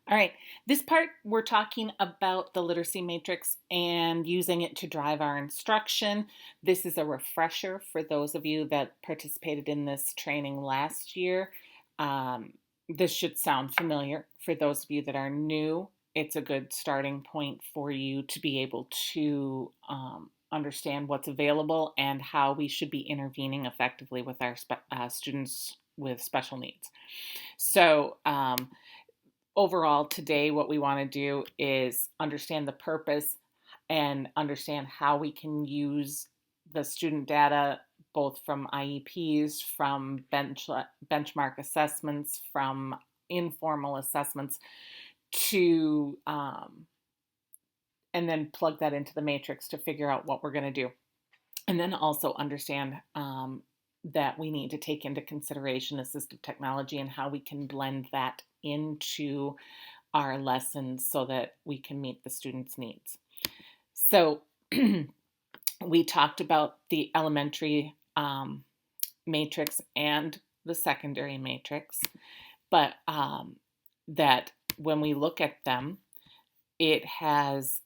All right, this part we're talking about the literacy matrix and using it to drive our instruction. This is a refresher for those of you that participated in this training last year. Um, this should sound familiar. For those of you that are new, it's a good starting point for you to be able to understand what's available and how we should be intervening effectively with our students with special needs. So, overall, today, what we want to do is understand the purpose and understand how we can use the student data both from IEPs, from benchmark assessments, from informal assessments to, and then plug that into the matrix to figure out what we're going to do. And then also understand that we need to take into consideration assistive technology and how we can blend that into our lessons so that we can meet the students' needs. So we talked about the elementary matrix and the secondary matrix, but that when we look at them, it has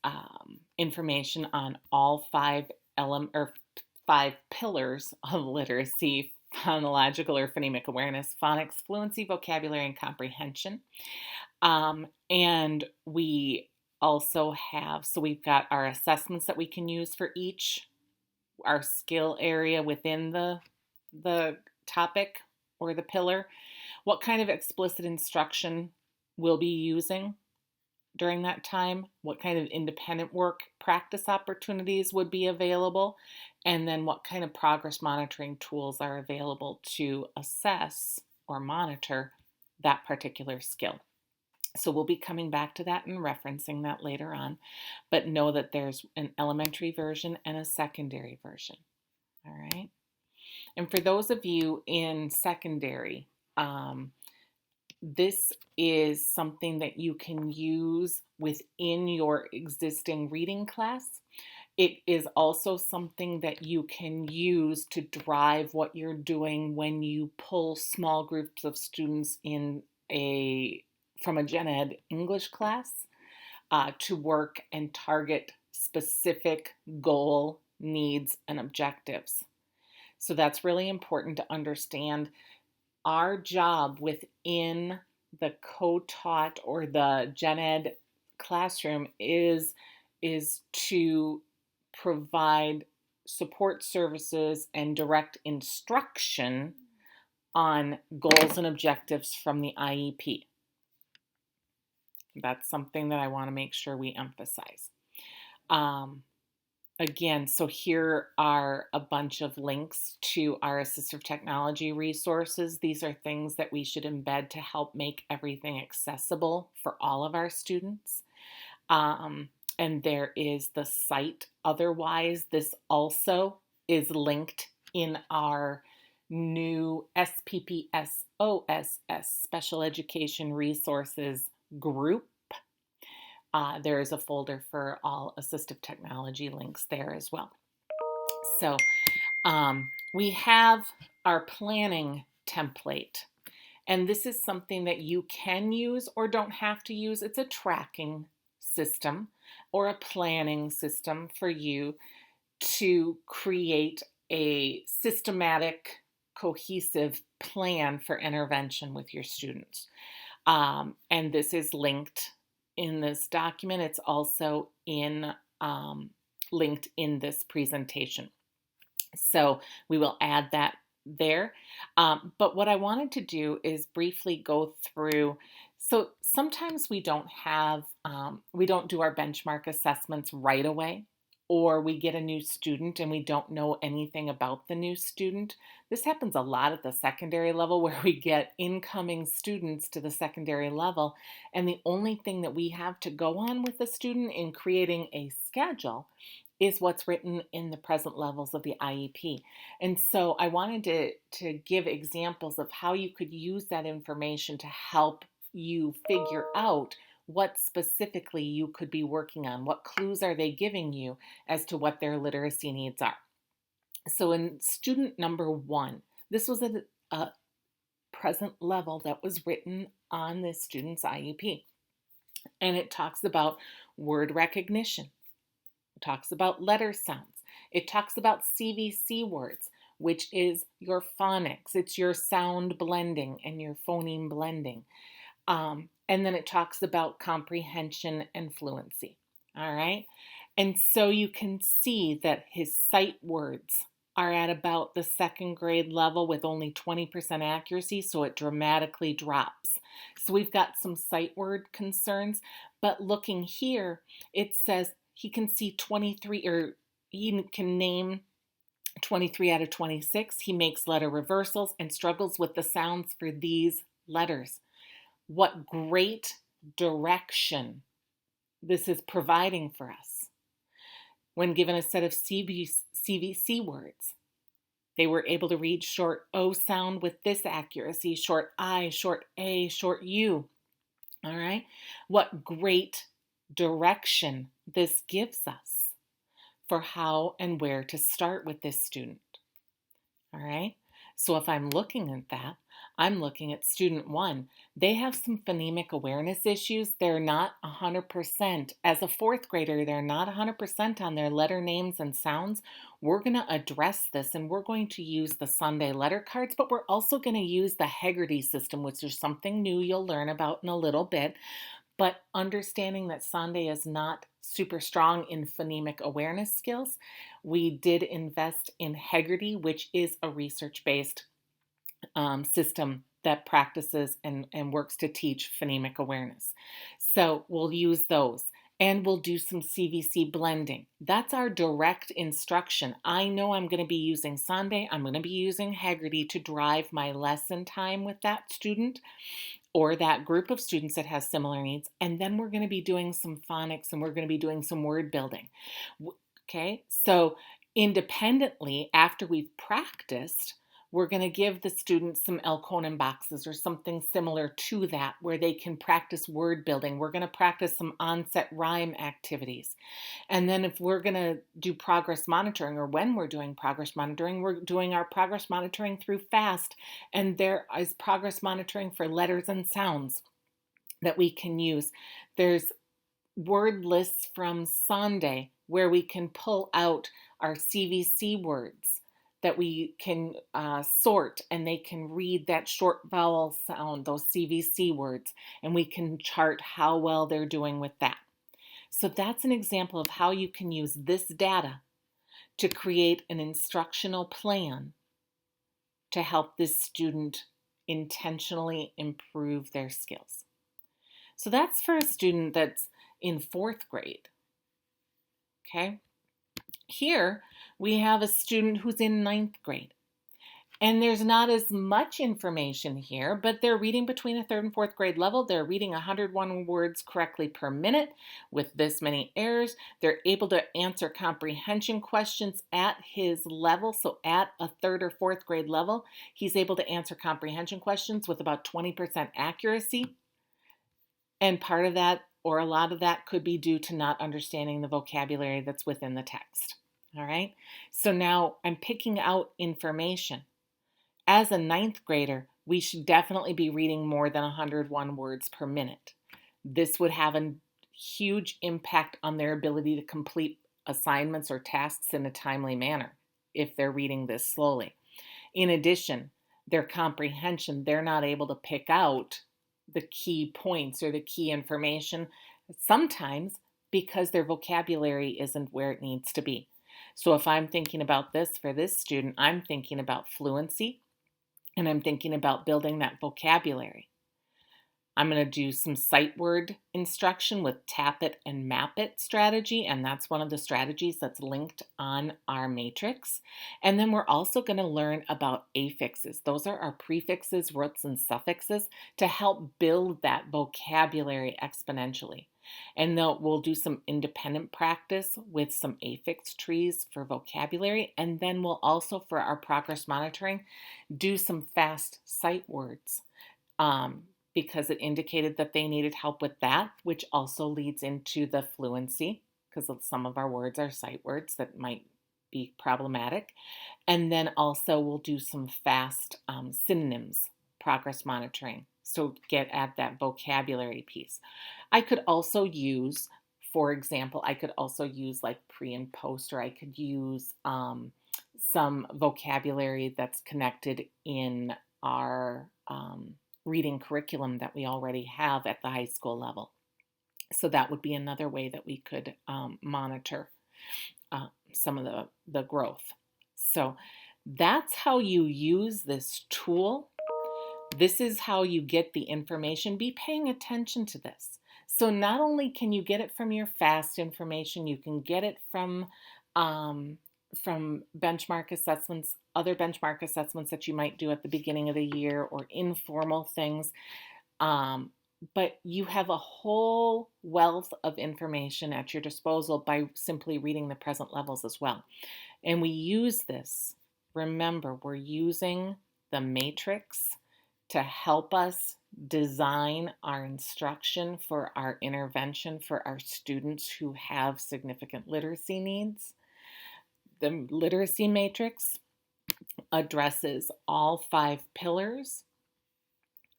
information on all five pillars of literacy: phonological or phonemic awareness, phonics, fluency, vocabulary, and comprehension. And we also have, so we've got our assessments that we can use for each, our skill area within the topic or the pillar, what kind of explicit instruction we'll be using during that time, what kind of independent work practice opportunities would be available, and then what kind of progress monitoring tools are available to assess or monitor that particular skill. So we'll be coming back to that and referencing that later on, but know that there's an elementary version and a secondary version. All right. And for those of you in secondary, this is something that you can use within your existing reading class. It is also something that you can use to drive what you're doing when you pull small groups of students in from a gen ed English class to work and target specific goal, needs, and objectives. So that's really important to understand. Our job within the co-taught or the gen ed classroom is to provide support services and direct instruction on goals and objectives from the IEP. That's something that I want to make sure we emphasize. Again, so here are a bunch of links to our assistive technology resources. These are things that we should embed to help make everything accessible for all of our students. And there is the site. Otherwise, this also is linked in our new SPPSOSS Special Education Resources group. There is a folder for all assistive technology links there as well. So we have our planning template, and this is something that you can use or don't have to use. It's a tracking system or a planning system for you to create a systematic, cohesive plan for intervention with your students. And this is linked in this document. It's also linked in this presentation. So we will add that there. But what I wanted to do is briefly go through. So sometimes we don't do our benchmark assessments right away, or we get a new student and we don't know anything about the new student. This happens a lot at the secondary level, where we get incoming students to the secondary level, and the only thing that we have to go on with the student in creating a schedule is what's written in the present levels of the IEP. And so I wanted to give examples of how you could use that information to help you figure out what specifically you could be working on. What clues are they giving you as to what their literacy needs are? So in student number 1, this was a present level that was written on this student's IEP. And it talks about word recognition. It talks about letter sounds. It talks about CVC words, which is your phonics. It's your sound blending and your phoneme blending. And then it talks about comprehension and fluency. All right. And so you can see that his sight words are at about the second grade level with only 20% accuracy, so it dramatically drops. So we've got some sight word concerns, but looking here, it says he can see 23, or he can name 23 out of 26. He makes letter reversals and struggles with the sounds for these letters. What great direction this is providing for us. When given a set of CVC words, they were able to read short O sound with this accuracy, short I, short A, short U. All right. What great direction this gives us for how and where to start with this student. All right. So if I'm looking at that, I'm looking at student 1. They have some phonemic awareness issues. They're not 100%. As a fourth grader, they're not 100% on their letter names and sounds. We're going to address this, and we're going to use the Sunday letter cards, but we're also going to use the Heggerty system, which is something new you'll learn about in a little bit. But understanding that Sunday is not super strong in phonemic awareness skills, we did invest in Heggerty, which is a research-based system that practices and works to teach phonemic awareness. So we'll use those. And we'll do some CVC blending. That's our direct instruction. I know I'm going to be using Sunday. I'm going to be using Heggerty to drive my lesson time with that student or that group of students that has similar needs. And then we're going to be doing some phonics and we're going to be doing some word building. Okay, so independently, after we've practiced, we're going to give the students some Elkonin boxes or something similar to that where they can practice word building. We're going to practice some onset rhyme activities. And then if we're going to do progress monitoring, or when we're doing progress monitoring, we're doing our progress monitoring through FAST. And there is progress monitoring for letters and sounds that we can use. There's word lists from Sunday where we can pull out our CVC words that we can sort, and they can read that short vowel sound, those CVC words, and we can chart how well they're doing with that. So that's an example of how you can use this data to create an instructional plan to help this student intentionally improve their skills. So that's for a student that's in fourth grade. Okay. Here we have a student who's in ninth grade. And there's not as much information here, but they're reading between the third and fourth grade level. They're reading 101 words correctly per minute with this many errors. They're able to answer comprehension questions at his level. So at a third or fourth grade level, he's able to answer comprehension questions with about 20% accuracy. And part of that, or a lot of that, could be due to not understanding the vocabulary that's within the text. All right. So now I'm picking out information. As a ninth grader, we should definitely be reading more than 101 words per minute. This would have a huge impact on their ability to complete assignments or tasks in a timely manner if they're reading this slowly. In addition, their comprehension, they're not able to pick out the key points or the key information, sometimes because their vocabulary isn't where it needs to be. So if I'm thinking about this for this student, I'm thinking about fluency and I'm thinking about building that vocabulary. I'm going to do some sight word instruction with tap it and map it strategy, and that's one of the strategies that's linked on our matrix. And then we're also going to learn about affixes. Those are our prefixes, roots, and suffixes to help build that vocabulary exponentially. And we'll do some independent practice with some affix trees for vocabulary, and then we'll also, for our progress monitoring, do some fast sight words. Because it indicated that they needed help with that, which also leads into the fluency, because some of our words are sight words that might be problematic. And then also we'll do some fast synonyms progress monitoring. So get at that vocabulary piece. I could also use, for example, I could also use like pre and post, or I could use some vocabulary that's connected in our reading curriculum that we already have at the high school level. So that would be another way that we could monitor some of the growth. So that's how you use this tool. This is how you get the information. Be paying attention to this. So not only can you get it from your FAST information, you can get it from benchmark assessments, other benchmark assessments that you might do at the beginning of the year, or informal things. But you have a whole wealth of information at your disposal by simply reading the present levels as well. And we use this. Remember, we're using the matrix to help us design our instruction for our intervention for our students who have significant literacy needs. The literacy matrix addresses all 5 pillars,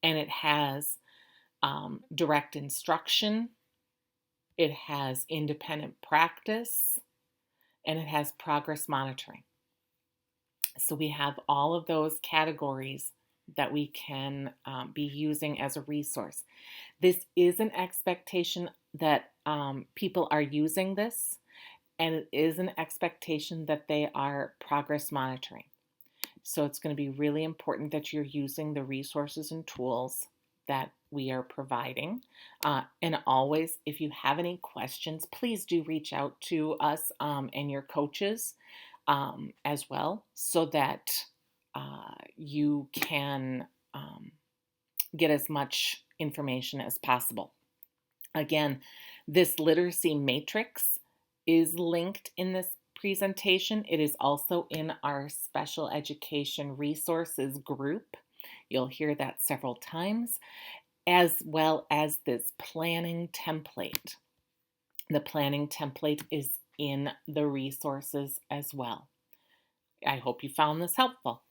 and it has direct instruction, it has independent practice, and it has progress monitoring. So we have all of those categories that we can be using as a resource. This is an expectation that people are using this, and it is an expectation that they are progress monitoring. So it's going to be really important that you're using the resources and tools that we are providing. And always, if you have any questions, please do reach out to us and your coaches as well, so that you can get as much information as possible. Again, this literacy matrix is linked in this presentation. It is also in our special education resources group. You'll hear that several times, as well as this planning template. The planning template is in the resources as well. I hope you found this helpful.